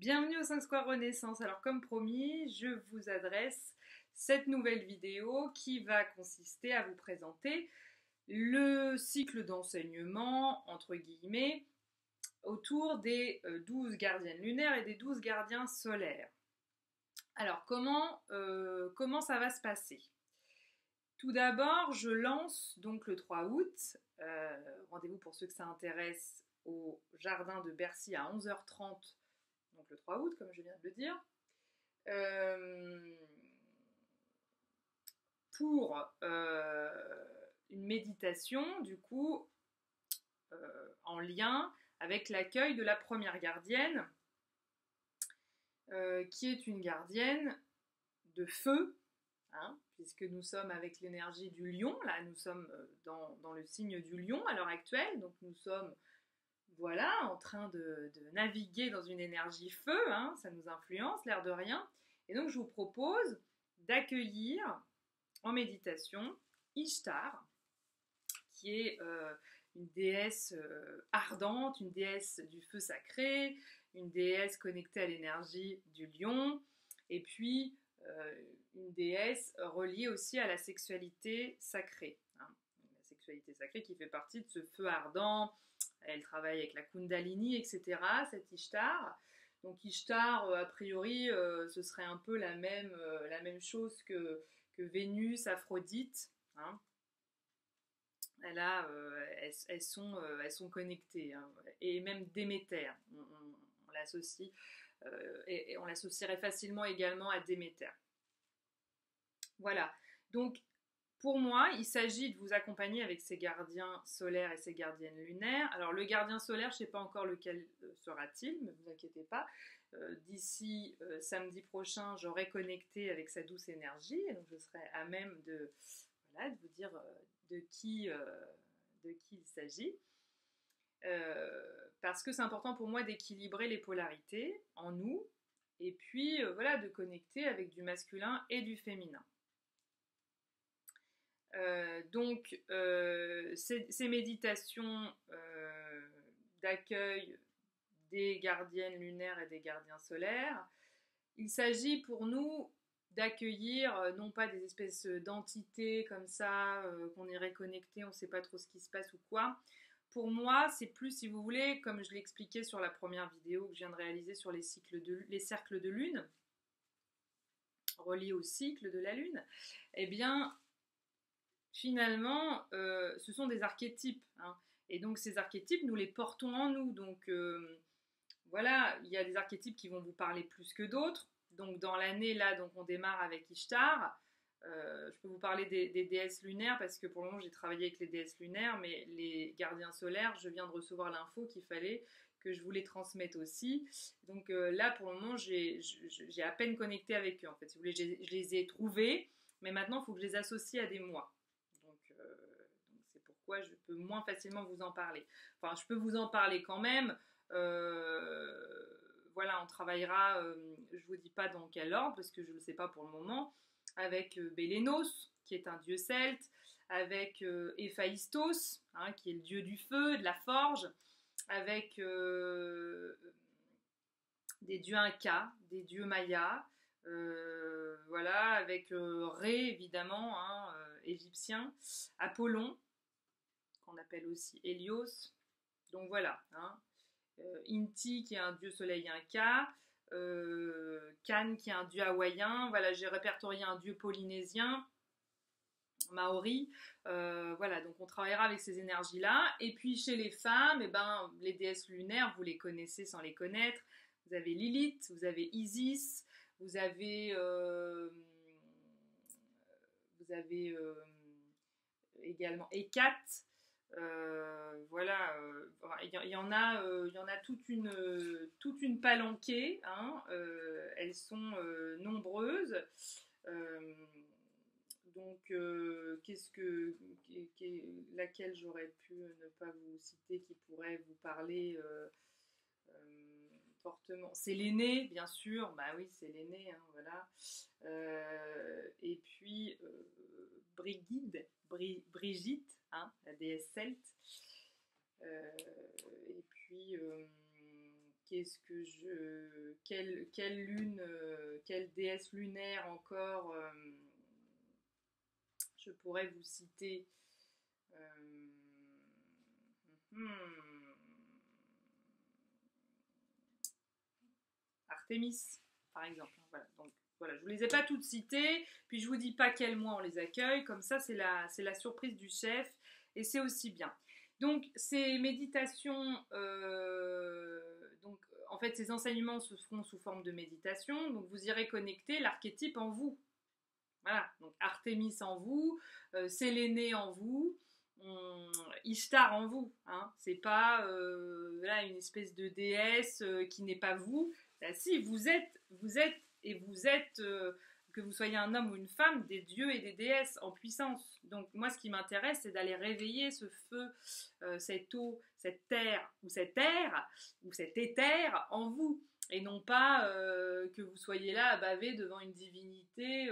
Bienvenue au 5 Square Renaissance. Alors comme promis, je vous adresse cette nouvelle vidéo qui va consister à vous présenter le cycle d'enseignement, entre guillemets, autour des 12 gardiennes lunaires et des 12 gardiens solaires. Alors comment ça va se passer? Tout d'abord, je lance donc le 3 août, rendez-vous pour ceux que ça intéresse, au jardin de Bercy à 11h30, donc le 3 août, comme je viens de le dire, pour une méditation, du coup, en lien avec l'accueil de la première gardienne, qui est une gardienne de feu, hein, puisque nous sommes avec l'énergie du lion, là nous sommes dans le signe du lion à l'heure actuelle, donc nous sommes voilà, en train de naviguer dans une énergie feu, hein, ça nous influence, l'air de rien. Et donc je vous propose d'accueillir en méditation Ishtar, qui est une déesse ardente, une déesse du feu sacré, une déesse connectée à l'énergie du lion, et puis une déesse reliée aussi à la sexualité sacrée. Hein. La sexualité sacrée qui fait partie de ce feu ardent. Elle travaille avec la Kundalini, etc., cette Ishtar. Donc Ishtar, a priori, ce serait un peu la même chose que Vénus, Aphrodite. Hein. Elles sont connectées. Hein. Et même Déméter, on l'associe. Et on l'associerait facilement également à Déméter. Voilà. Donc, pour moi, il s'agit de vous accompagner avec ces gardiens solaires et ces gardiennes lunaires. Alors, le gardien solaire, je ne sais pas encore lequel sera-t-il, ne vous inquiétez pas. D'ici samedi prochain, j'aurai connecté avec sa douce énergie, et donc je serai à même de vous dire de qui il s'agit. Parce que c'est important pour moi d'équilibrer les polarités en nous, et puis de connecter avec du masculin et du féminin. Ces méditations d'accueil des gardiennes lunaires et des gardiens solaires, il s'agit pour nous d'accueillir non pas des espèces d'entités comme ça, qu'on irait connecter, on ne sait pas trop ce qui se passe ou quoi. Pour moi, c'est plus, si vous voulez, comme je l'expliquais sur la première vidéo que je viens de réaliser sur les cercles de lune, reliés au cycle de la lune, eh bien, finalement, ce sont des archétypes. Hein, et donc, ces archétypes, nous les portons en nous. Donc, voilà, il y a des archétypes qui vont vous parler plus que d'autres. Donc, dans l'année, là, donc, on démarre avec Ishtar. Je peux vous parler des déesses lunaires parce que pour le moment, j'ai travaillé avec les déesses lunaires, mais les gardiens solaires, je viens de recevoir l'info qu'il fallait que je vous les transmette aussi. Donc là, pour le moment, j'ai à peine connecté avec eux. En fait, si vous voulez, je les ai trouvés, mais maintenant, il faut que je les associe à des mois. Donc c'est pourquoi je peux moins facilement vous en parler. Enfin, je peux vous en parler quand même. Voilà, on travaillera, je ne vous dis pas dans quel ordre, parce que je ne le sais pas pour le moment, avec Bélénos, qui est un dieu celte, avec Héphaïstos, hein, qui est le dieu du feu, de la forge, avec des dieux incas, des dieux mayas, voilà, avec Ré, évidemment, hein, égyptien, Apollon, qu'on appelle aussi Hélios. Donc voilà, hein. Inti, qui est un dieu soleil inca, Kan, qui est un dieu hawaïen. Voilà, j'ai répertorié un dieu polynésien, maori. Voilà, donc on travaillera avec ces énergies-là. Et puis chez les femmes, les déesses lunaires, vous les connaissez sans les connaître. Vous avez Lilith, vous avez Isis, vous avez également Hécate. Voilà, il y en a toute une palanquée, hein, elles sont nombreuses. Donc, laquelle j'aurais pu ne pas vous citer qui pourrait vous parler fortement. C'est l'aîné, bien sûr, bah oui, c'est l'aîné, hein, voilà. Et puis, Brigitte, hein, la déesse celte. Et puis, Qu'est-ce que quelle lune, quelle déesse lunaire encore je pourrais vous citer. Hmm, Artémis, par exemple. Voilà. Donc, voilà, je ne vous les ai pas toutes citées, puis je ne vous dis pas quel mois on les accueille, comme ça c'est la surprise du chef, et c'est aussi bien. Donc ces méditations, donc en fait ces enseignements se feront sous forme de méditation, donc vous irez connecter l'archétype en vous. Voilà, donc Artémis en vous, Séléné en vous, Ishtar en vous. Hein. C'est pas là, une espèce de déesse qui n'est pas vous. Là, si, vous êtes, que vous soyez un homme ou une femme, des dieux et des déesses en puissance. Donc moi, ce qui m'intéresse, c'est d'aller réveiller ce feu, cette eau, cette terre, ou cet air, ou cet éther en vous. Et non pas que vous soyez là à baver devant une divinité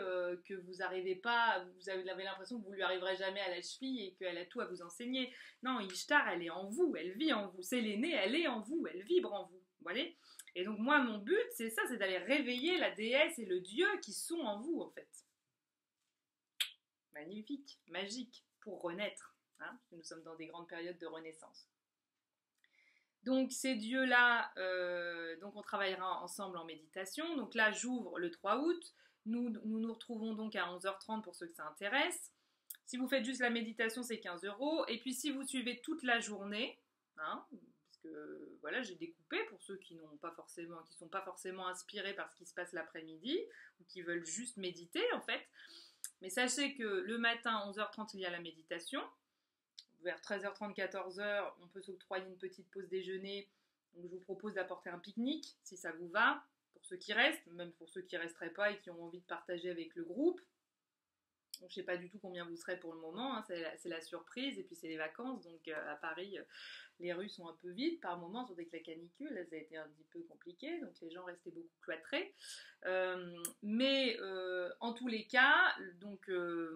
que vous n'arrivez pas, vous avez l'impression que vous lui arriverez jamais à la cheville et qu'elle a tout à vous enseigner. Non, Ishtar, elle est en vous, elle vit en vous. Séléné, elle est en vous, elle vibre en vous. Vous voyez ? Et donc moi, mon but, c'est ça, c'est d'aller réveiller la déesse et le dieu qui sont en vous, en fait. Magnifique, magique, pour renaître. Hein, parce que nous sommes dans des grandes périodes de renaissance. Donc ces dieux-là, donc on travaillera ensemble en méditation. Donc là, j'ouvre le 3 août. Nous retrouvons donc à 11h30 pour ceux que ça intéresse. Si vous faites juste la méditation, c'est 15 €. Et puis si vous suivez toute la journée, hein, parce que voilà, j'ai découpé pour ceux qui sont pas forcément inspirés par ce qui se passe l'après-midi ou qui veulent juste méditer en fait. Mais sachez que le matin, 11h30, il y a la méditation. Vers 13h30, 14h, on peut s'octroyer une petite pause déjeuner. Donc je vous propose d'apporter un pique-nique, si ça vous va, pour ceux qui restent, même pour ceux qui ne resteraient pas et qui ont envie de partager avec le groupe. Donc, je ne sais pas du tout combien vous serez pour le moment, hein, c'est la surprise, et puis c'est les vacances, donc à Paris, les rues sont un peu vides par moments, surtout avec la canicule, ça a été un petit peu compliqué, donc les gens restaient beaucoup cloîtrés. Mais en tous les cas, donc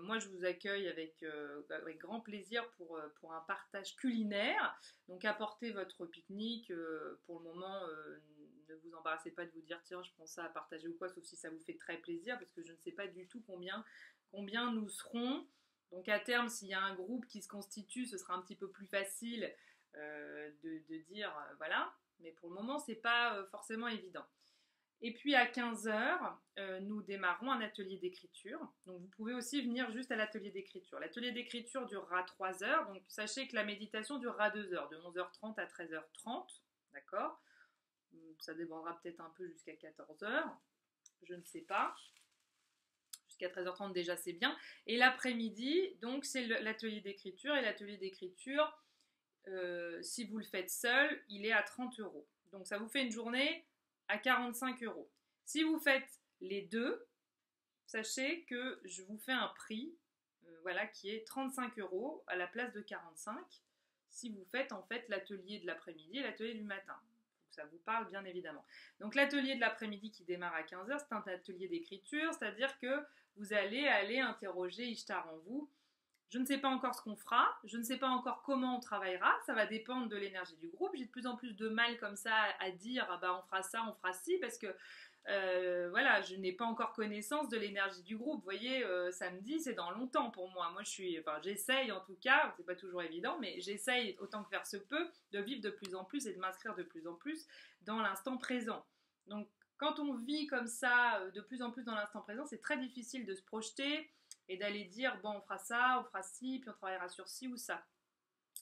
moi je vous accueille avec grand plaisir pour un partage culinaire. Donc apportez votre pique-nique. Pour le moment, ne vous embarrassez pas de vous dire tiens je prends ça à partager ou quoi, sauf si ça vous fait très plaisir, parce que je ne sais pas du tout combien nous serons. Donc à terme, s'il y a un groupe qui se constitue, ce sera un petit peu plus facile de dire voilà. Mais pour le moment, c'est pas forcément évident. Et puis à 15h, nous démarrons un atelier d'écriture. Donc vous pouvez aussi venir juste à l'atelier d'écriture. L'atelier d'écriture durera 3 heures. Donc sachez que la méditation durera 2 heures, de 11h30 à 13h30. D'accord ? Ça dépendra peut-être un peu jusqu'à 14h. Je ne sais pas. Jusqu'à 13h30 déjà c'est bien. Et l'après-midi, donc c'est l'atelier d'écriture. Et l'atelier d'écriture, si vous le faites seul, il est à 30 €. Donc ça vous fait une journée à 45 €. Si vous faites les deux, sachez que je vous fais un prix voilà, qui est 35 € à la place de 45 si vous faites en fait l'atelier de l'après-midi et l'atelier du matin. Faut que ça vous parle bien évidemment. Donc l'atelier de l'après-midi qui démarre à 15h, c'est un atelier d'écriture, c'est-à-dire que vous allez aller interroger Ishtar en vous. Je ne sais pas encore ce qu'on fera, je ne sais pas encore comment on travaillera, ça va dépendre de l'énergie du groupe. J'ai de plus en plus de mal comme ça à dire ah bah on fera ça, on fera ci, parce que voilà, je n'ai pas encore connaissance de l'énergie du groupe. Vous voyez, samedi, c'est dans longtemps pour moi. Moi, j'essaye en tout cas, c'est pas toujours évident, mais j'essaye autant que faire se peut de vivre de plus en plus et de m'inscrire de plus en plus dans l'instant présent. Donc, quand on vit comme ça, de plus en plus dans l'instant présent, c'est très difficile de se projeter et d'aller dire, bon, on fera ça, on fera ci, puis on travaillera sur ci ou ça.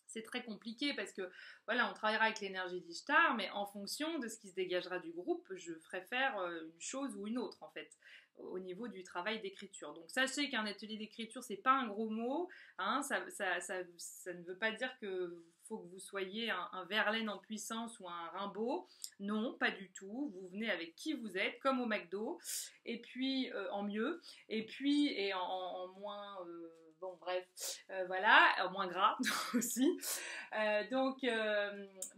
C'est très compliqué parce que, voilà, on travaillera avec l'énergie d'Ishtar, mais en fonction de ce qui se dégagera du groupe, je ferai faire une chose ou une autre, en fait, au niveau du travail d'écriture. Donc, sachez qu'un atelier d'écriture, c'est pas un gros mot, hein, ça ne veut pas dire que faut que vous soyez un Verlaine en puissance ou un Rimbaud. Non, pas du tout. Vous venez avec qui vous êtes, comme au McDo, et puis en mieux, et puis en moins... bon, bref, voilà, moins gras aussi. Donc,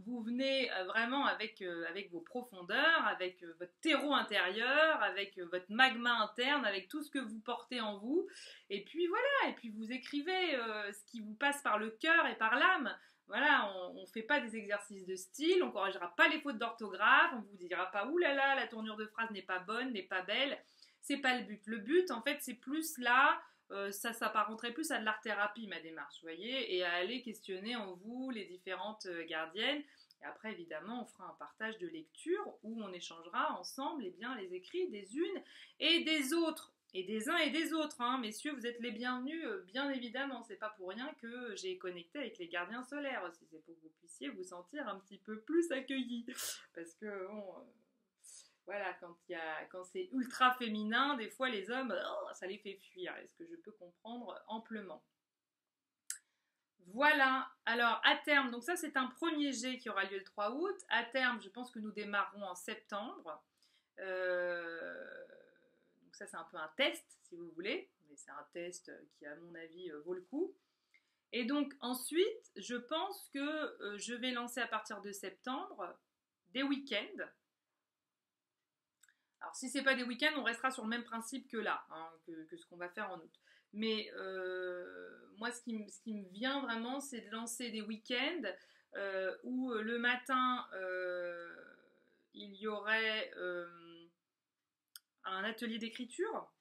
vous venez vraiment avec vos profondeurs, avec votre terreau intérieur, avec votre magma interne, avec tout ce que vous portez en vous. Et puis voilà, et puis vous écrivez ce qui vous passe par le cœur et par l'âme. Voilà, on ne fait pas des exercices de style, on ne corrigera pas les fautes d'orthographe, on ne vous dira pas « Ouh là là, la tournure de phrase n'est pas bonne, n'est pas belle ». C'est pas le but. Le but, en fait, c'est plus là, ça s'apparenterait plus à de l'art-thérapie, ma démarche, vous voyez, et à aller questionner en vous les différentes gardiennes. Et après, évidemment, on fera un partage de lecture où on échangera ensemble les écrits des unes et des autres. Et des uns et des autres, hein. Messieurs, vous êtes les bienvenus, bien évidemment. C'est pas pour rien que j'ai connecté avec les gardiens solaires aussi. C'est pour que vous puissiez vous sentir un petit peu plus accueillis. Parce que, bon, voilà, quand c'est ultra féminin, des fois les hommes, ça les fait fuir. Est-ce que je peux comprendre amplement? Voilà, alors à terme, donc ça c'est un premier jet qui aura lieu le 3 août. À terme, je pense que nous démarrerons en septembre. Donc ça c'est un peu un test si vous voulez, mais c'est un test qui à mon avis vaut le coup. Et donc ensuite, je pense que je vais lancer à partir de septembre des week-ends. Alors si c'est pas des week-ends, on restera sur le même principe que là, hein, que ce qu'on va faire en août. Mais moi, ce qui me vient vraiment, c'est de lancer des week-ends où le matin, il y aurait un atelier d'écriture,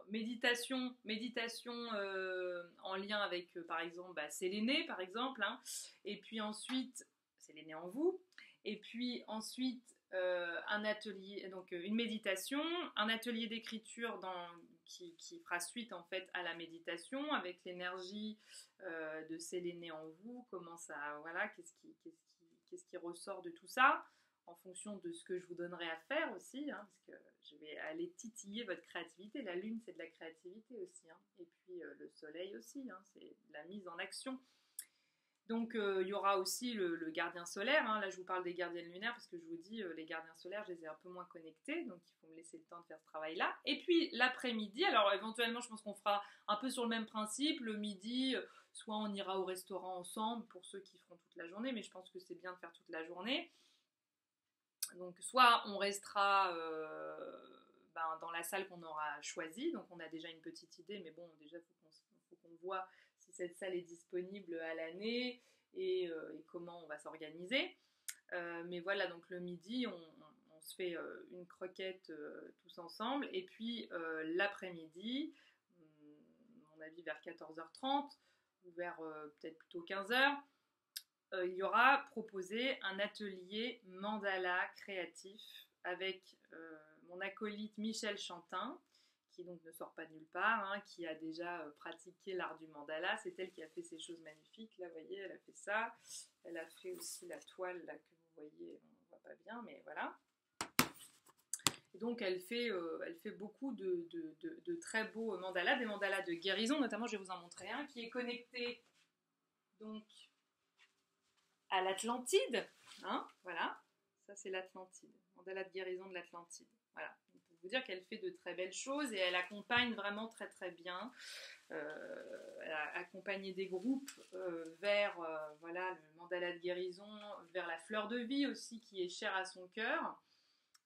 méditation en lien avec, par exemple, c'est l'aîné, par exemple, hein. Et puis ensuite, c'est l'aîné en vous. Et puis ensuite, un atelier, donc une méditation, un atelier d'écriture qui fera suite en fait à la méditation avec l'énergie de Séléné en vous, comment ça, voilà, qu'est-ce qui ressort de tout ça, en fonction de ce que je vous donnerai à faire aussi, hein, parce que je vais aller titiller votre créativité. La lune, c'est de la créativité aussi, hein, et puis le soleil aussi, hein, c'est de la mise en action. Donc il y aura aussi le gardien solaire, hein. Là je vous parle des gardiennes lunaires parce que je vous dis les gardiens solaires je les ai un peu moins connectés, donc il faut me laisser le temps de faire ce travail là. Et puis l'après-midi, alors éventuellement je pense qu'on fera un peu sur le même principe, le midi, soit on ira au restaurant ensemble pour ceux qui feront toute la journée, mais je pense que c'est bien de faire toute la journée. Donc soit on restera dans la salle qu'on aura choisie, donc on a déjà une petite idée, mais bon déjà faut qu'on voit si cette salle est disponible à l'année et comment on va s'organiser. Mais voilà, donc le midi, on se fait une croquette tous ensemble. Et puis l'après-midi, à mon avis vers 14h30 ou vers peut-être plutôt 15h, il y aura proposé un atelier mandala créatif avec mon acolyte Michel Chantin, qui donc ne sort pas de nulle part, hein, qui a déjà pratiqué l'art du mandala. C'est elle qui a fait ces choses magnifiques. Là, vous voyez, elle a fait ça. Elle a fait aussi la toile là, que vous voyez, on ne voit pas bien, mais voilà. Et donc, elle fait beaucoup de très beaux mandalas, des mandalas de guérison. Notamment, je vais vous en montrer un qui est connecté donc à l'Atlantide. Hein, voilà, ça c'est l'Atlantide. Mandala de guérison de l'Atlantide. Voilà. Vous dire qu'elle fait de très belles choses et elle accompagne vraiment très très bien. Elle a accompagné des groupes vers voilà, le mandala de guérison, vers la fleur de vie aussi qui est chère à son cœur.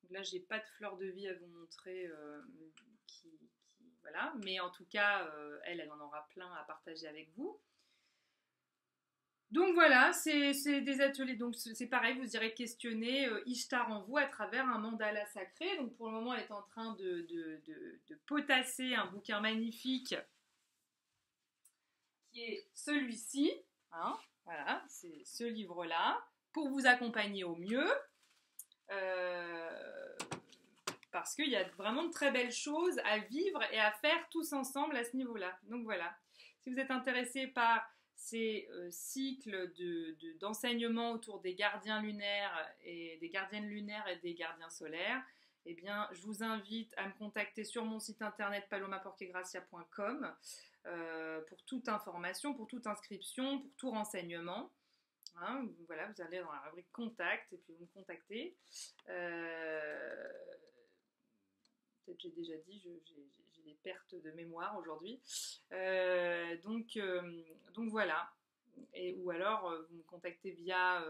Donc là, j'ai pas de fleur de vie à vous montrer, voilà, mais en tout cas, elle en aura plein à partager avec vous. Donc voilà, c'est des ateliers, donc c'est pareil, vous irez questionner Ishtar en vous à travers un mandala sacré. Donc pour le moment, elle est en train de potasser un bouquin magnifique qui est celui-ci, hein, voilà, c'est ce livre-là, pour vous accompagner au mieux, parce qu'il y a vraiment de très belles choses à vivre et à faire tous ensemble à ce niveau-là. Donc voilà, si vous êtes intéressé par ces cycles d'enseignement autour des gardiens lunaires et des gardiennes lunaires et des gardiens solaires, eh bien, je vous invite à me contacter sur mon site internet palomaporquegracia.com pour toute information, pour toute inscription, pour tout renseignement. Hein, voilà, vous allez dans la rubrique contact et puis vous me contactez. Peut-être j'ai déjà dit, j'ai des pertes de mémoire aujourd'hui. Donc voilà. Ou alors vous me contactez via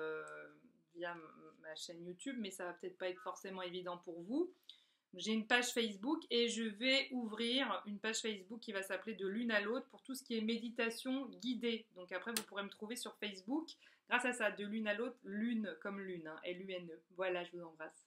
ma chaîne YouTube, mais ça va peut-être pas être forcément évident pour vous. J'ai une page Facebook et je vais ouvrir une page Facebook qui va s'appeler De l'une à l'autre pour tout ce qui est méditation guidée. Donc après, vous pourrez me trouver sur Facebook grâce à ça, De l'une à l'autre, lune comme lune, hein, Lune. Voilà, je vous embrasse.